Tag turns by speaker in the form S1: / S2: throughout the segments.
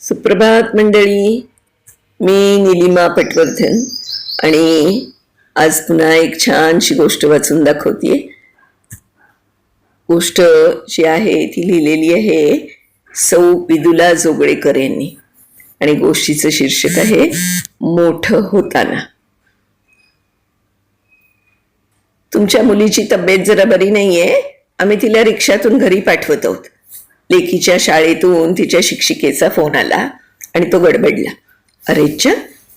S1: सुप्रभात मंडळी. मी निलिमा पटवर्धन आणि आज पुन्हा एक छानशी गोष्ट वाचून दाखवते. गोष्ट जी आहे ती लिहिलेली आहे सौ विदुला जोगळेकर यांनी आणि गोष्टीचं शीर्षक आहे मोठं होताना. तुमच्या मुलीची तब्येत जरा बरी नाहीये. आम्ही तिला रिक्षातून घरी पाठवत आहोत. लेकीच्या शाळेतून तिच्या शिक्षिकेचा फोन आला आणि तो गडबडला. अरेच्या,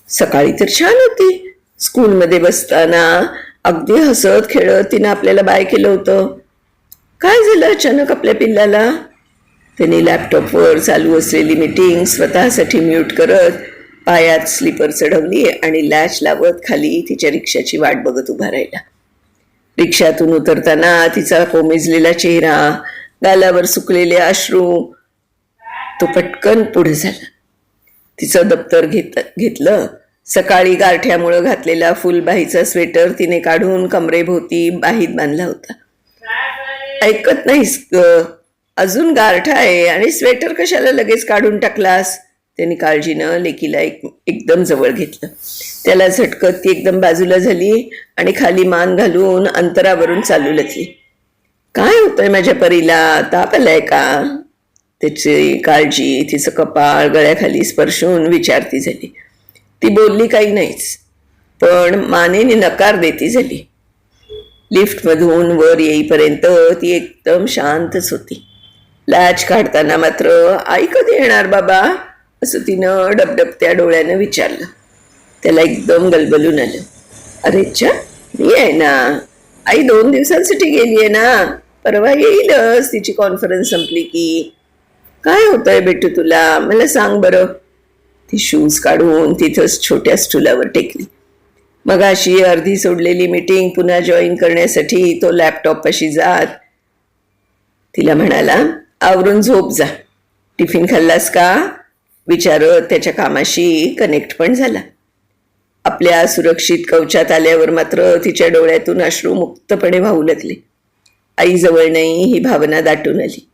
S1: सकाळी तर छान होती. स्कूलमध्ये बसताना अगदी हसत खेळत तिनं आपल्याला बाय केलं होतं. काय झालं अचानक आपल्या पिल्लाला? त्याने लॅपटॉपवर चालू असलेली मीटिंग स्वतःसाठी म्यूट करत पायात स्लीपर चढवली आणि लॅच लावत खाली तिच्या रिक्षाची वाट बघत उभा राहिला. रिक्षातून उतरताना तिचा कोमेजलेला चेहरा, गालावर सुकलेले अश्रू, तो पटकन पुढे झाला. तिचं दप्तर घेतलं. सकाळी गारठ्यामुळं घातलेला फुलबाहीचा स्वेटर तिने काढून कमरेभोवती बाहीत बांधला होता. ऐकत नाहीस ग, अजून गारठा आहे आणि स्वेटर कशाला लगेच काढून टाकलास? त्यांनी काळजीनं लेकीला एकदम जवळ घेतलं. त्याला झटकत ती एकदम बाजूला झाली आणि खाली मान घालून अंतरावरून चालू लागली. काय होतंय माझ्या परीला? ताप आलाय का? त्याची काळजी तिचं कपाळ गळ्याखाली स्पर्शून विचारती झाली. ती बोलली काही नाहीच, पण मानेने नकार देती झाली. लिफ्टमधून वर येईपर्यंत ती एकदम शांतच होती. लॅच काढताना मात्र आई कधी येणार बाबा, असं तिनं डबडबत्या डोळ्यानं विचारलं. त्याला एकदम गलबलून आलं. अरेच्छा, मी आहे ना. आई 2 दिवसांसाठी गेली आहे ना, परवा येईलच तिची कॉन्फरन्स संपली की. काय होतंय बेटू तुला, मला सांग बरं. ती शूज काढून तिथंच छोट्या स्टुलावर टेकली. मग अशी अर्धी सोडलेली मीटिंग पुन्हा जॉईन करण्यासाठी तो लॅपटॉपपाशी जात तिला म्हणाला, आवरून झोप जा. टिफिन खाल्लास का विचारत त्याच्या कामाशी कनेक्ट पण झाला. आपल्या सुरक्षित कवचात आल्यावर मात्र तिच्या डोळ्यातून अश्रू मुक्तपणे वाहू लागले. आई जवळ नाही ही भावना दाटून आली.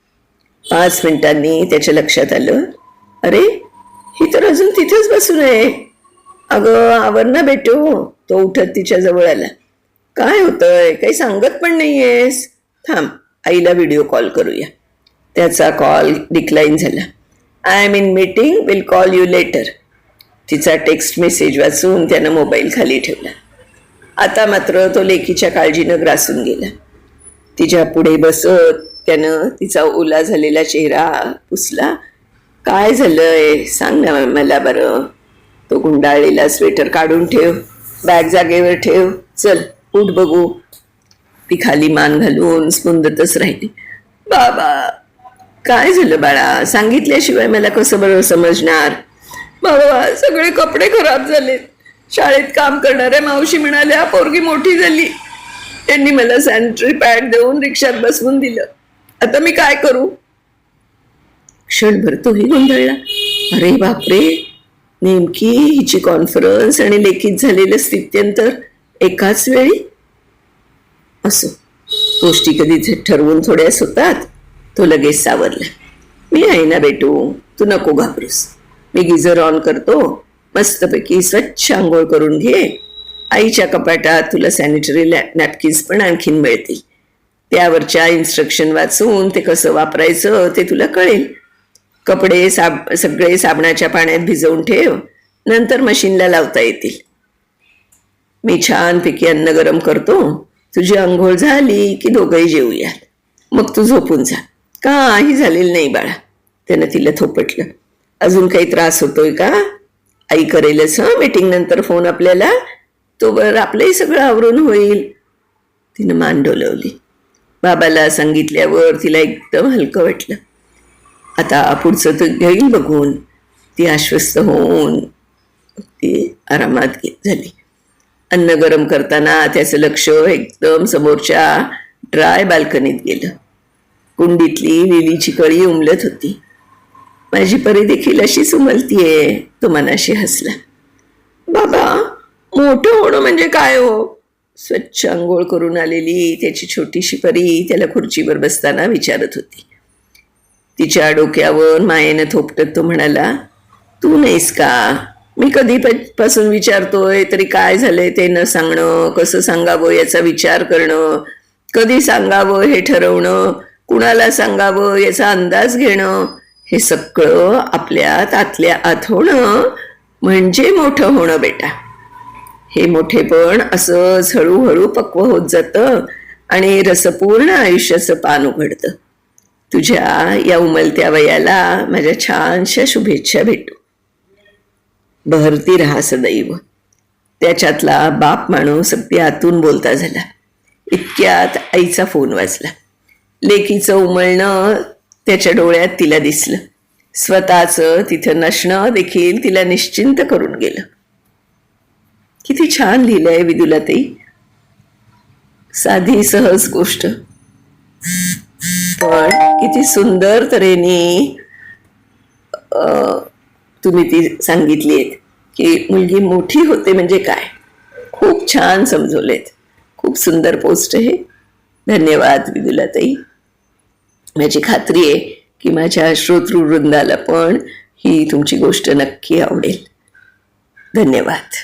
S1: 5 मिनिटांनी त्याच्या लक्षात आलं, अरे ही तर अजून तिथेच बसून आहे. अगं आवर ना बेटू. तो उठत तिच्या जवळ आला. काय होतंय, काही सांगत पण नाहीयेस? थांब, आईला व्हिडिओ कॉल करूया. त्याचा कॉल डिक्लाईन झाला. I am in meeting, will call you later. तिचा टेक्स्ट मेसेज वाचून त्यानं मोबाईल खाली ठेवला. आता मात्र तो लेकीच्या काळजीनं ग्रासून गेला. तिच्या पुढे बसत त्यानं तिचा ओला झालेला चेहरा पुसला. काय झालंय सांग ना मला बरं. तो गुंडाळलेला स्वेटर काढून ठेव, बॅग जागेवर ठेव, चल उठ बघू. ती खाली मान घालून स्पुंदतच राहिली. बाबा, काय झालं बाळा? सांगितल्याशिवाय मला कसं बरं समजणार? बाबा, सगळे कपडे खराब झाले. शाळेत काम करणाऱ्या मावशी म्हणाल्या पोरगी मोठी झाली. त्यांनी मला सॅनिटरी पॅड देऊन रिक्षात बसवून दिलं. आता मी काय करू? क्षणभर तोही गोंधळला. अरे बापरे, नेमकी हिची कॉन्फरन्स आणि लेखीत झालेलं स्थित्यंतर एकाच वेळी. असो, गोष्टी कधी ठरवून थोड्याच होतात. तो लगेच सावरला. मी आहे ना बेटू, तू नको घाबरूस. मी गिझर ऑन करतो, मस्तपैकी स्वच्छ आंघोळ करून घे. आईच्या कपाटात तुला सॅनिटरी नॅपकिन्स पण आणखीन मिळतील. त्यावरच्या इन्स्ट्रक्शन वाचून ते कसं वापरायचं ते तुला कळेल. कपडे सगळे साबणाच्या पाण्यात भिजवून ठेव, नंतर मशीनला लावता येतील. मी छानपैकी अन्न गरम करतो. तुझी आंघोळ झाली की दोघंही जेवूया. मग तू झोपून जा. काही झालेलं नाही बाळा. त्यानं तिला थोपटलं. अजून काही त्रास होतोय का? आई करेलच हं मीटिंग नंतर फोन आपल्याला. तोवर आपलंही सगळं आवरून होईल. तिनं मान डोलवली. बाबाला सांगितल्यावर तिला एकदम हलकं वाटलं. आता पुढचं तर घेईल बघून. ती आश्वस्त होऊन ती आरामात झाली. अन्न गरम करताना त्याचं लक्ष एकदम समोरच्या ड्राय बाल्कनीत गेलं. कुंडीतली लिलीची कळी उमलत होती. माझी परी देखील अशीच उमलतीये. तो मनाशी हसला. बाबा, मोठं होणं म्हणजे काय हो? स्वच्छ आंघोळ करून आलेली त्याची छोटीशी परी त्याला खुर्चीवर बसताना विचारत होती. तिच्या डोक्यावर मायेनं थोपटत तो म्हणाला, तू नाहीस का? मी कधीपासून विचारतोय तरी काय झालंय ते न सांगणं, कसं सांगावं याचा विचार करणं, कधी सांगावं हे ठरवणं, कुणाला सांगावं याचा अंदाज घेणं, हे सगळं आपल्यात आतल्या आत होणं म्हणजे मोठं होणं बेटा. हे मोठेपण असंच हळूहळू पक्व होत जातं आणि रसपूर्ण आयुष्याचं पान उघडतं. तुझ्या या उमलत्या वयाला माझ्या छानशा शुभेच्छा भेटू. बहरती राहा सदैव. त्याच्यातला बाप माणूस अगदी आतून बोलता झाला. इतक्यात आईचा फोन वाजला. लेकीचं उमलणं त्याच्या डोळ्यात तिला दिसलं. स्वतःचं तिथं नसणं देखील तिला निश्चिंत करून गेलं. किती छान लिहिलंय विदुलाताई. साधी सहज गोष्ट पण किती सुंदर तऱ्हेने तुम्ही ती सांगितलीत की मुलगी मोठी होते म्हणजे काय. खूप छान समजवलेत. खूप सुंदर पोस्ट आहे. धन्यवाद विदुलाताई. माझी खात्री आहे की माझ्या श्रोतृवृंदाला पण ही तुमची गोष्ट नक्की आवडेल. धन्यवाद.